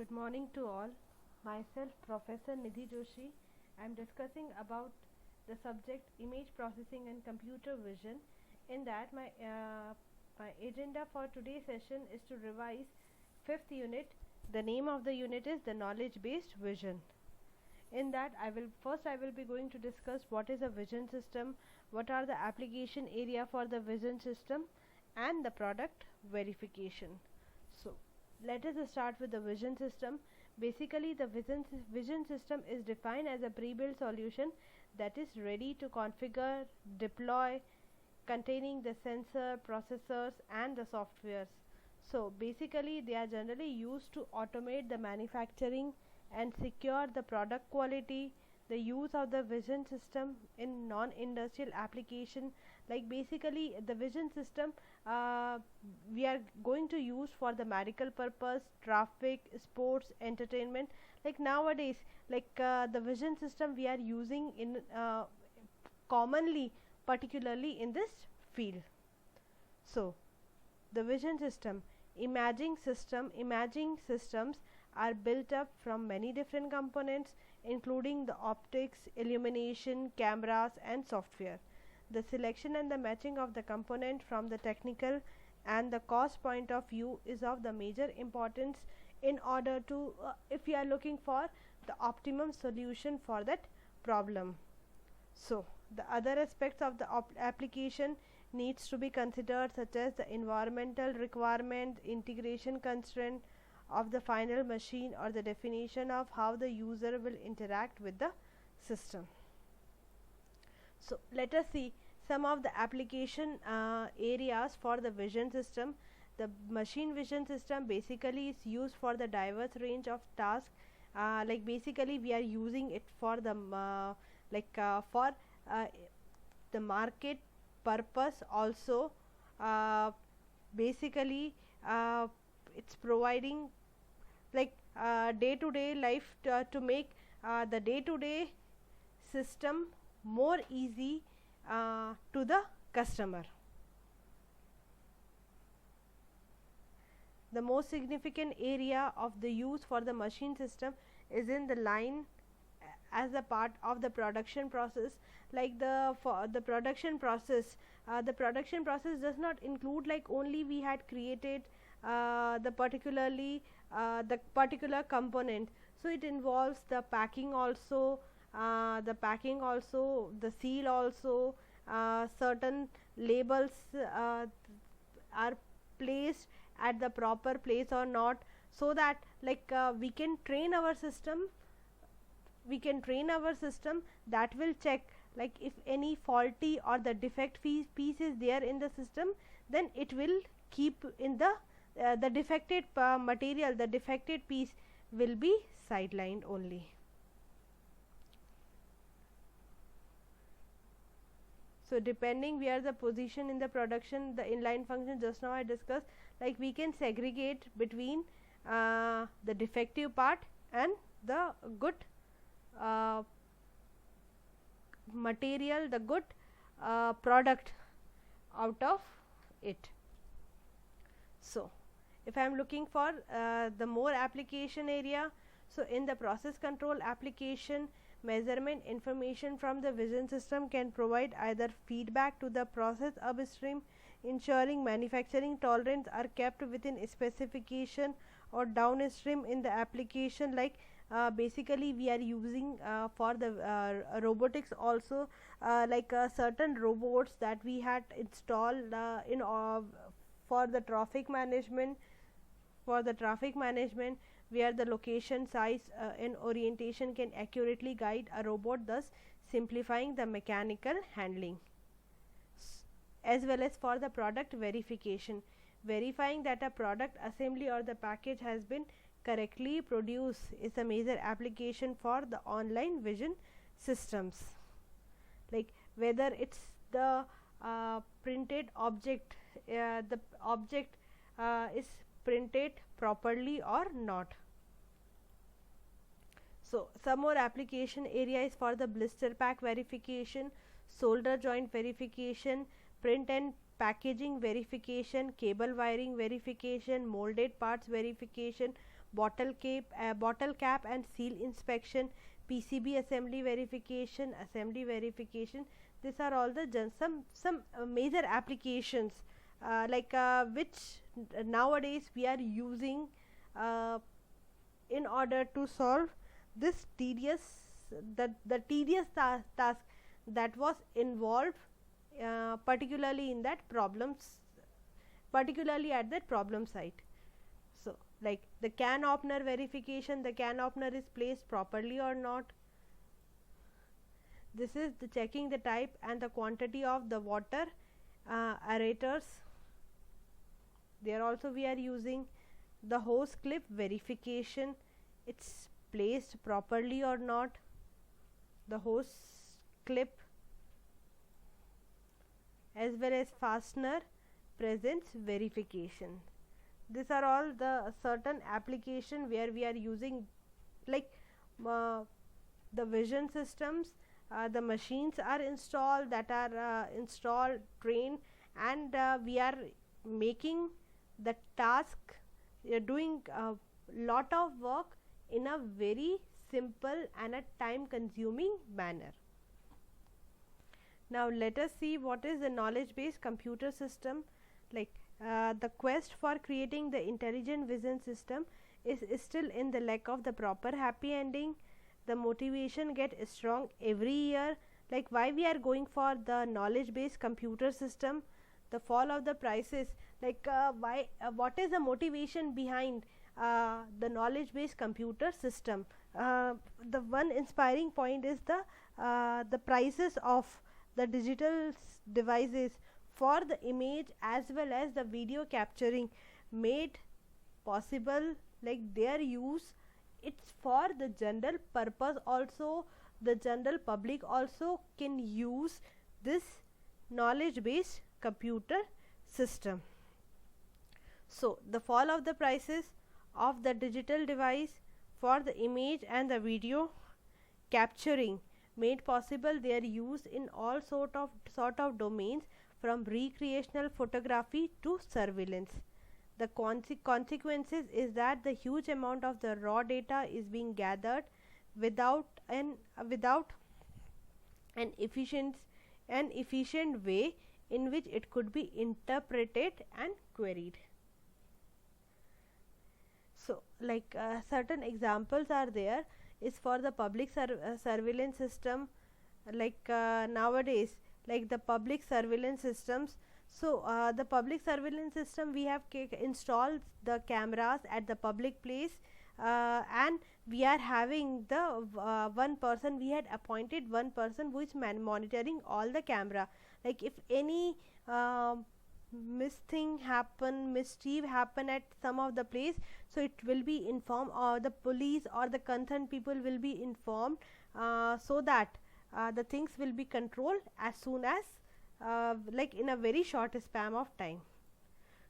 Good morning to all. Myself, Professor Nidhi Joshi. I am discussing about the subject image processing and computer vision. In that, my agenda for today's session is to revise fifth unit. The name of the unit is the knowledge-based vision. In that, I will be going to discuss what is a vision system, what are the application area for the vision system, and the product verification. So, let us start with the vision system. Basically, the vision system is defined as a pre-built solution that is ready to configure, deploy, containing the sensor, processors, and the softwares. So, basically, they are generally used to automate the manufacturing and secure the product quality. The use of the vision system in non-industrial application, like basically the vision system we are going to use for the medical purpose, traffic, sports, entertainment. Like nowadays, the vision system we are using in commonly, particularly in this field. So, the vision system, imaging systems are built up from many different components, including the optics, illumination, cameras, and software. The selection and the matching of the component from the technical and the cost point of view is of the major importance in order to if we are looking for the optimum solution for that problem. So, the other aspects of the application needs to be considered, such as the environmental requirement, integration constraint of the final machine, or the definition of how the user will interact with the system. So, let us see some of the application areas for the vision system. The machine vision system basically is used for the diverse range of tasks. Like basically we are using it for the the market purpose also. Basically it's providing day-to-day life to make the day-to-day system more easy to the customer. The most significant area of the use for the machine system is in the line as a part of the production process. Like the production process, the production process does not include like only we had created the particular component. So it involves the packing also, the seal also, certain labels are placed at the proper place or not, so that we can train our system that will check like if any faulty or the defect piece is there in the system, then it will keep in the defected material, the defected piece will be sidelined only. So, depending where the position in the production, the inline function just now I discussed, like we can segregate between the defective part and the good material, the good product out of it. So, if I am looking for the more application area, so in the process control application, measurement information from the vision system can provide either feedback to the process upstream, ensuring manufacturing tolerance are kept within a specification, or downstream in the application. Like basically we are using for the robotics also, certain robots that we had installed in for the traffic management, where the location, size and orientation can accurately guide a robot, thus simplifying the mechanical handling. As well as for the product verification, verifying that a product assembly or the package has been correctly produced is a major application for the online vision systems. Like whether it's the printed object, the object is printed properly or not. So, some more application area is for the blister pack verification, solder joint verification, print and packaging verification, cable wiring verification, molded parts verification, bottle cap and seal inspection, PCB assembly verification, these are all the some major applications which nowadays we are using in order to solve this the tedious task that was involved particularly in that particularly at that problem site. So like the can opener verification, the can opener is placed properly or not. This is the checking the type and the quantity of the water aerators. There also we are using the hose clip verification, it's placed properly or not, the hose clip as well as fastener presence verification. These are all the certain application where we are using like the vision systems. The machines are installed that are installed, trained, and we are making the task, doing a lot of work in a very simple and a time consuming manner. Now let us see what is the knowledge based computer system. Like the quest for creating the intelligent vision system is still in the lack of the proper happy ending. The motivation get strong every year. Like why we are going for the knowledge based computer system, the fall of the prices, like why what is the motivation behind the knowledge based computer system. The one inspiring point is the prices of the digital devices for the image as well as the video capturing made possible, like their use, it's for the general purpose also, the general public also can use this knowledge based computer system. So the fall of the prices of the digital device for the image and the video capturing made possible their use in all sort of domains, from recreational photography to surveillance. The consequences is that the huge amount of the raw data is being gathered without an efficient way in which it could be interpreted and queried. So like certain examples are there is for the public surveillance system, like nowadays like the public surveillance systems. So the public surveillance system, we have installed the cameras at the public place, and we are having the one person, we had appointed one person who is monitoring all the camera. Like if any mischief happen at some of the place, so it will be informed, or the police or the concerned people will be informed, so that the things will be controlled as soon as like in a very short span of time.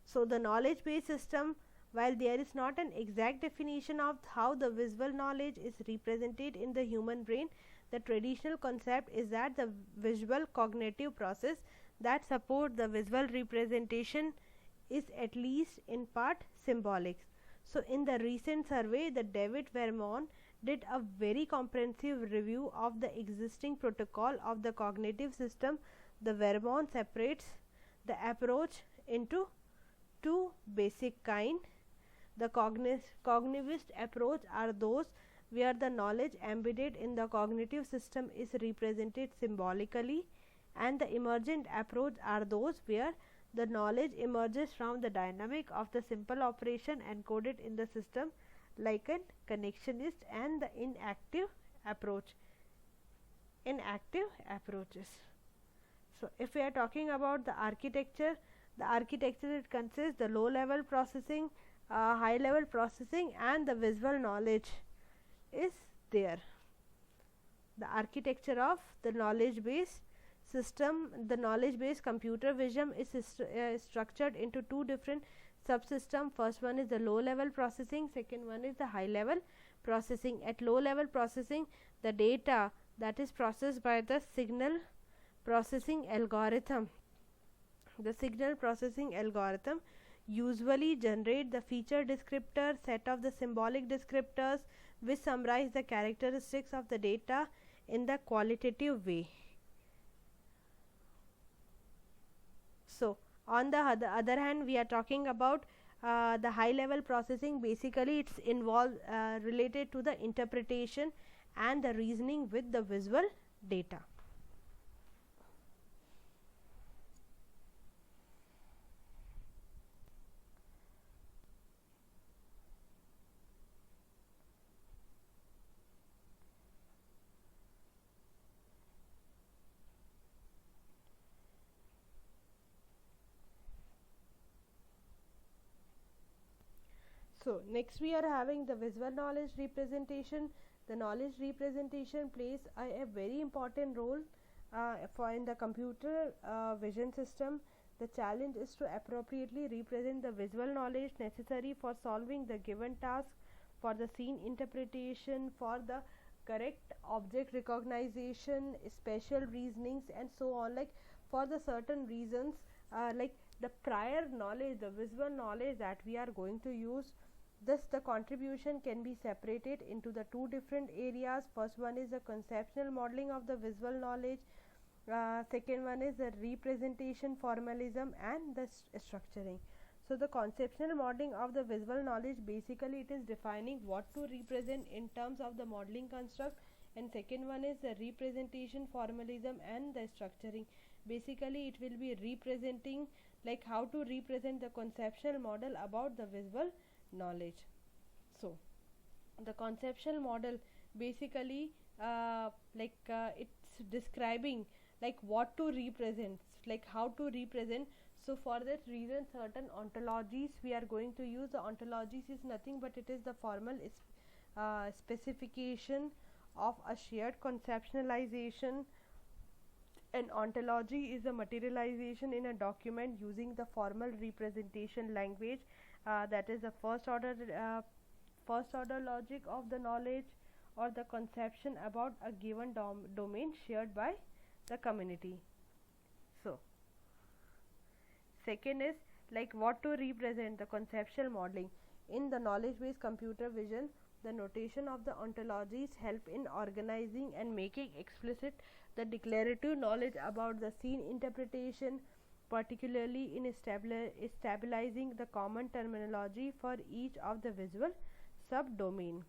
So the knowledge based system, while there is not an exact definition of how the visual knowledge is represented in the human brain, the traditional concept is that the visual cognitive process that support the visual representation is at least in part symbolic. So in the recent survey, the David Vermon did a very comprehensive review of the existing protocol of the cognitive system. The Vermon separates the approach into two basic kind. The cognitivist approach are those where the knowledge embedded in the cognitive system is represented symbolically, and the emergent approach are those where the knowledge emerges from the dynamic of the simple operation encoded in the system, like an connectionist and the inactive approaches. So if we are talking about the architecture it consists the low level processing, high level processing, and the visual knowledge is there. The architecture of the knowledge based system, the knowledge based computer vision is structured into two different subsystems. First one is the low level processing, second one is the high level processing. At low level processing, the data that is processed by the signal processing algorithm. The signal processing algorithm usually generate the feature descriptor set of the symbolic descriptors which summarize the characteristics of the data in the qualitative way. So, on the other hand, we are talking about the high level processing. Basically, it's involved related to the interpretation and the reasoning with the visual data. So, next we are having the visual knowledge representation. The knowledge representation plays a very important role for in the computer vision system. The challenge is to appropriately represent the visual knowledge necessary for solving the given task, for the scene interpretation, for the correct object recognition, special reasonings, and so on. Like for the certain reasons, like the prior knowledge, the visual knowledge that we are going to use. Thus, the contribution can be separated into the two different areas. First one is the conceptual modeling of the visual knowledge. Second one is the representation formalism and the structuring. So, the conceptual modeling of the visual knowledge, basically it is defining what to represent in terms of the modeling construct, and second one is the representation formalism and the structuring. Basically, it will be representing like how to represent the conceptual model about the visual knowledge. So, the conceptual model basically it's describing like what to represent, like how to represent. So, for that reason, certain ontologies we are going to use. The ontologies is nothing but it is the formal specification of a shared conceptualization. An ontology is a materialization in a document using the formal representation language. That is the first order logic of the knowledge or the conception about a given domain shared by the community. So, second is like what to represent, the conceptual modeling. In the knowledge based computer vision, the notation of the ontologies help in organizing and making explicit the declarative knowledge about the scene interpretation, particularly in stabilizing the common terminology for each of the visual subdomain.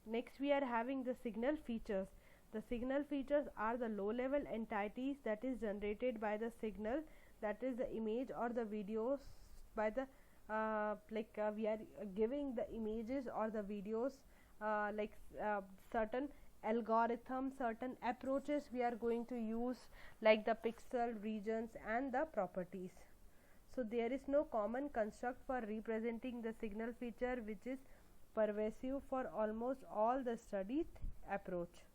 Next, we are having the signal features. The signal features are the low level entities that is generated by the signal, that is the image or the videos by the we are giving the images or the videos certain algorithms, certain approaches we are going to use, like the pixel regions and the properties. So, there is no common construct for representing the signal feature which is pervasive for almost all the studied approach,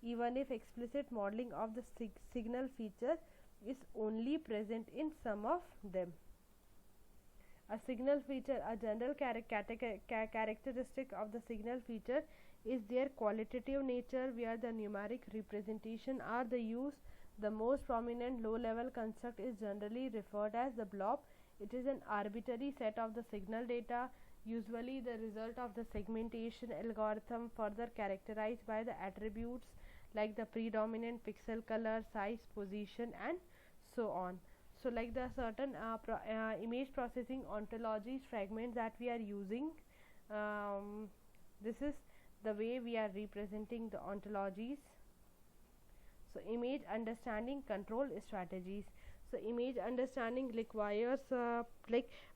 even if explicit modeling of the signal feature is only present in some of them. A signal feature, a general characteristic of the signal feature is their qualitative nature, where the numeric representation are the use. The most prominent low-level construct is generally referred as the blob. It is an arbitrary set of the signal data, usually the result of the segmentation algorithm, further characterized by the attributes like the predominant pixel color, size, position, and so on. So, like the certain image processing ontologies fragments that we are using, this is the way we are representing the ontologies. So, image understanding control strategies. So, image understanding requires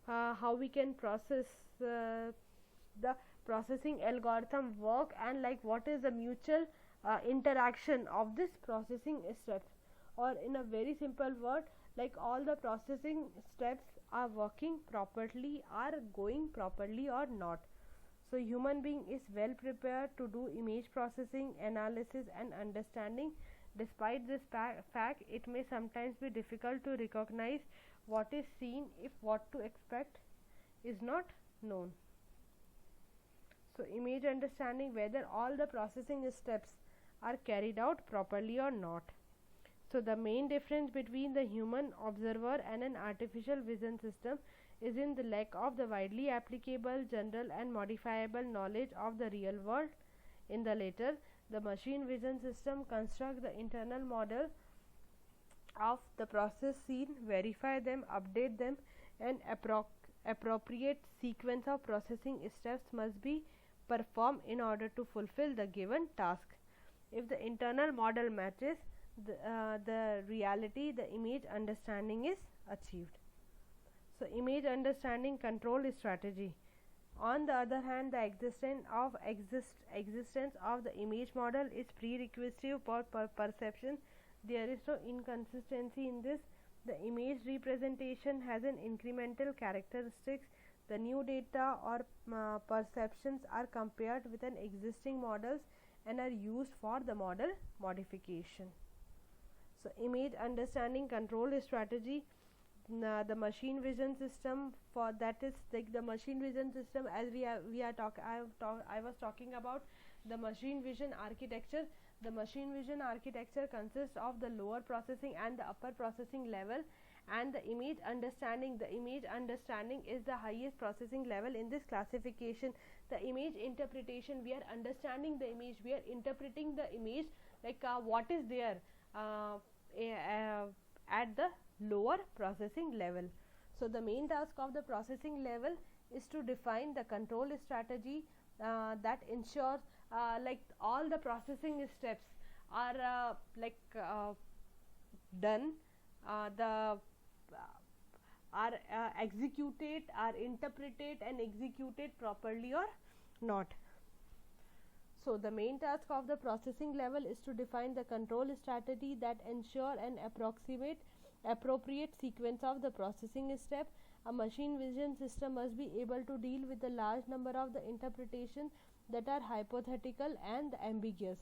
how we can process the processing algorithm work, and like what is the mutual interaction of this processing steps, or in a very simple word, like all the processing steps are working properly, are going properly or not. So, human being is well prepared to do image processing, analysis and understanding. Despite this fact, it may sometimes be difficult to recognize what is seen if what to expect is not known. So, image understanding whether all the processing steps are carried out properly or not. So, the main difference between the human observer and an artificial vision system is in the lack of the widely applicable, general and modifiable knowledge of the real world. In the latter, the machine vision system constructs the internal model of the process scene, verify them, update them, and appropriate sequence of processing steps must be performed in order to fulfill the given task. If the internal model matches the reality, the image understanding is achieved. So, image understanding control strategy. On the other hand, the existence of the image model is prerequisite for perception. There is no inconsistency in this. The image representation has an incremental characteristics. The new data or perceptions are compared with an existing models and are used for the model modification. So, image understanding control strategy. The machine vision system, for that is like the machine vision system, as I was talking about the machine vision architecture. The machine vision architecture consists of the lower processing and the upper processing level, and the image understanding. The image understanding is the highest processing level in this classification. The image interpretation, we are understanding the image, we are interpreting the image, like what is there at the lower processing level. So, the main task of the processing level is to define the control strategy that ensures like all the processing steps are done, are executed, are interpreted and executed properly or not. So, the main task of the processing level is to define the control strategy that ensure an appropriate sequence of the processing step. A machine vision system must be able to deal with a large number of the interpretations that are hypothetical and ambiguous.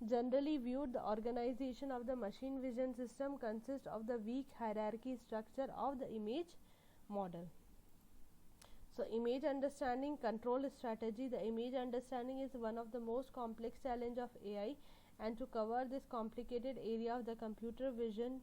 Generally viewed, the organization of the machine vision system consists of the weak hierarchy structure of the image model. So, image understanding control strategy. The image understanding is one of the most complex challenge of AI, and to cover this complicated area of the computer vision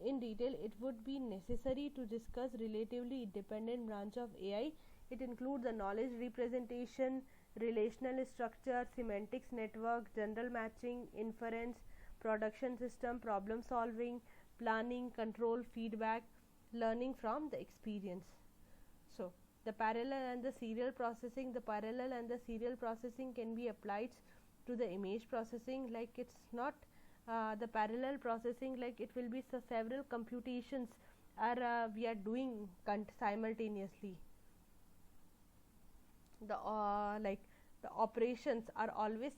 in detail, it would be necessary to discuss relatively independent branch of AI. It includes the knowledge representation, relational structure, semantics network, general matching, inference, production system, problem solving, planning, control, feedback, learning from the experience. So, the parallel and the serial processing. The parallel and the serial processing can be applied to the image processing. Like it's not the parallel processing, like it will be several computations are we are doing simultaneously. The like the operations are always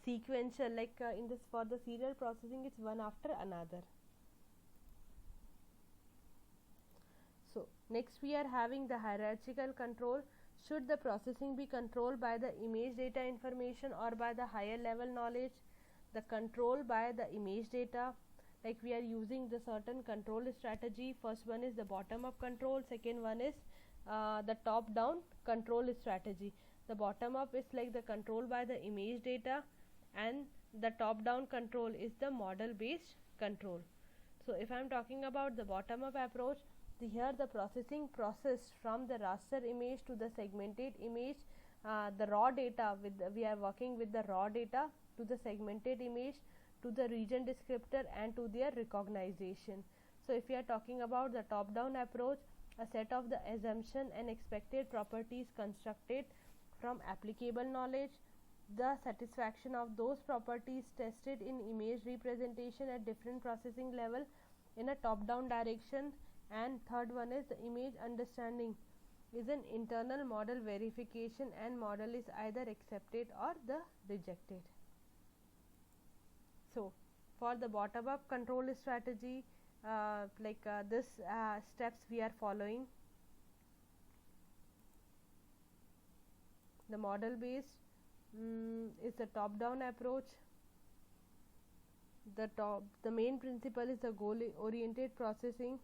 sequential, like in this, for the serial processing it's one after another. So, next we are having the hierarchical control. Should the processing be controlled by the image data information or by the higher level knowledge? The control by the image data, like we are using the certain control strategy. First one is the bottom up control, second one is the top down control strategy. The bottom up is like the control by the image data, and the top down control is the model based control. So, if I am talking about the bottom up approach, here the processing process from the raster image to the segmented image, the raw data we are working with the raw data to the segmented image, to the region descriptor and to their recognition. So, if we are talking about the top down approach, a set of the assumption and expected properties constructed from applicable knowledge, the satisfaction of those properties tested in image representation at different processing level in a top down direction. And third one is the image understanding is an internal model verification, and model is either accepted or the rejected. So, for the bottom up control strategy, this steps we are following. The model based is the top down approach. The main principle is the goal oriented processing,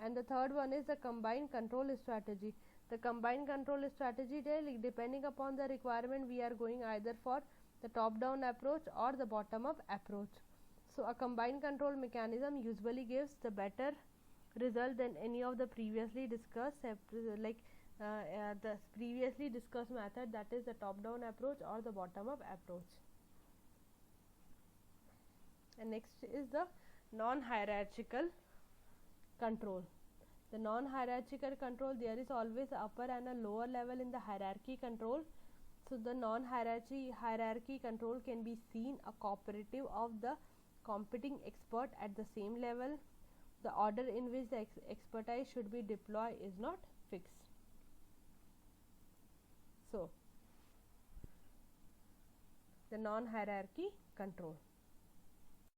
and the third one is the combined control strategy. The combined control strategy, depending upon the requirement, we are going either for the top down approach or the bottom up approach. So, a combined control mechanism usually gives the better result than any of the previously discussed the previously discussed method, that is the top down approach or the bottom up approach. And next is the non hierarchical control. The non hierarchical control, there is always upper and a lower level in the hierarchy control. So the non hierarchy control can be seen a cooperative of the competing expert at the same level. The order in which the expertise should be deployed is not fixed. So the non hierarchy control.